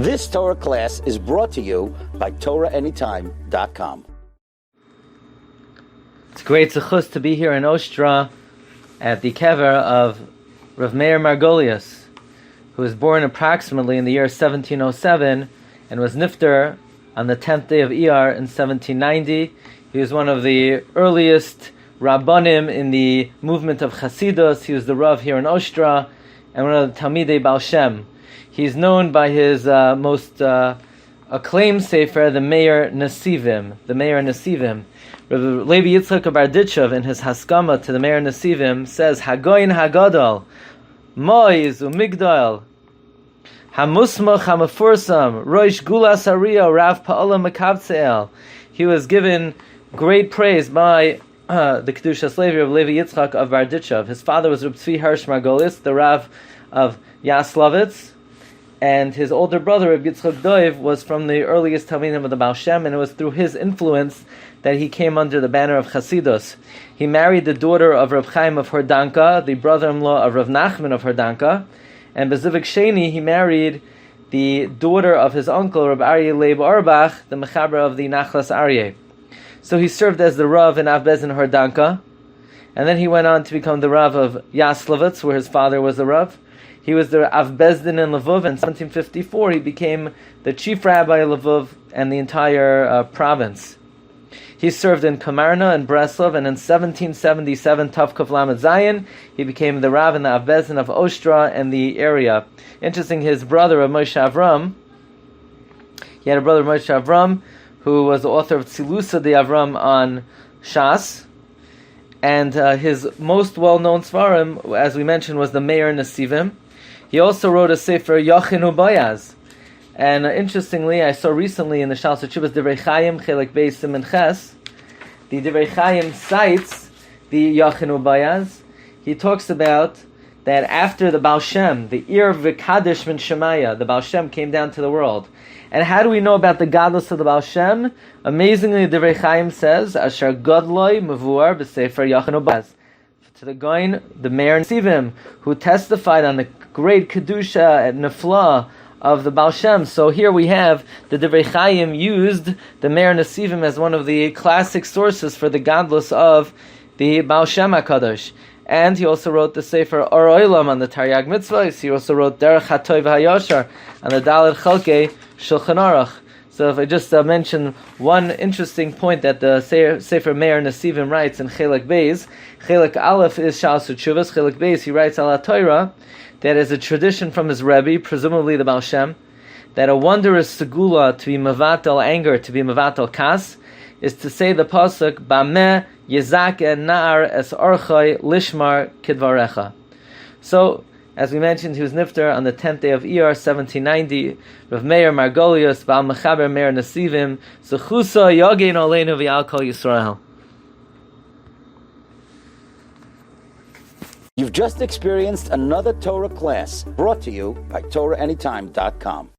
This Torah class is brought to you by TorahAnytime.com. It's a great zechus to be here in Ostroh at the Kever of Rav Meir Margolius, who was born approximately in the year 1707 and was nifter on the 10th day of Iyar in 1790. He was one of the earliest Rabbanim in the movement of Chasidus. He was the Rav here in Ostroh and one of the Talmidei Baal Shem. He's known by his most acclaimed sefer, the Meir Nesivim. The Meir Nesivim. Rabbi Levi Yitzchak of Barditchev, in his Haskama to the Meir Nesivim, says, Hagoyin Hagadol, Moiz Umigdal, Hamusmach Hamafursam, Roish Gulas Ariyo, Rav Pa'olam Makavtzeel. He was given great praise by the Kedushas Levi of Levi Yitzchak of Barditchev. His father was Reb Tzvi Hirsch Margolius, the Rav of Yaslovitz, and his older brother, Reb Yitzchak Doiv, was from the earliest Talmidim of the Baal Shem, and it was through his influence that he came under the banner of Chasidus. He married the daughter of Reb Chaim of Hordanka, the brother-in-law of Rav Nachman of Hordanka, and Bezivik Sheni, he married the daughter of his uncle, Reb Aryeh Leib Auerbach, the Mechaber of the Nachlas Aryeh. So he served as the Rav in Av Bezdin Hordanka, and then he went on to become the Rav of Yaslovitz, where his father was the Rav. He was the Av Bezdin in Lvov. In 1754, he became the chief rabbi of Lvov and the entire province. He served in Kamarna and Breslov, and in 1777, Tavkov Lamed Zayin, he became the Rav in the Av Bezdin of Ostroh and the area. Interesting, his brother of Moshe Avram, he had a brother Moshe Avram, who was the author of Tzilusa de Avram on Shas, and his most well-known svarim, as we mentioned, was the Meir Nesivim. He also wrote a sefer Yochinu Bayaz. And interestingly, I saw recently in the Shal Chubas Divrei Chaim Chelek Beis Siman Ches, the Divrei Chaim cites the Yochinu Bayaz. He talks about that after the Baal Shem, the Ir V'Kadosh Min Shemaya, the Baal Shem came down to the world. And how do we know about the godless of the Baal Shem? Amazingly, the Divrei Chaim says, Asher Godloi Mavuar B'Sefer Yochinu Bayaz. To the Goin, the Meir Nesivim, who testified on the great Kedusha and Nefla of the Baal Shem. So here we have the Divrei Chaim used the Meir Nesivim as one of the classic sources for the godless of the Baal Shem HaKadosh. And he also wrote the Sefer Or Olam on the Taryag Mitzvahs. He also wrote Derech HaTov HaYashar on the Dalet Chalkei Shulchan Aruch. So if I just mention one interesting point that the Sefer Meir Nesivim writes in Chelek Beis, Chelek Aleph is Shal Chuvas, Chelek Beis he writes ala Torah, that is a tradition from his Rabbi, presumably the Baal Shem, that a wondrous segula to be mevatel anger, to be mevatel kas, is to say the pasuk Bameh Yezak en Naar es Orchoi Lishmar Kidvarecha. So, as we mentioned, he was nifter on the 10th day of Iyar, 1790. Rav Meir Margolius, Baal Mechaber Meir Nesivim, Zechusa Yogein Oleinu V'Al Kol Yisrael. You've just experienced another Torah class brought to you by TorahAnytime.com.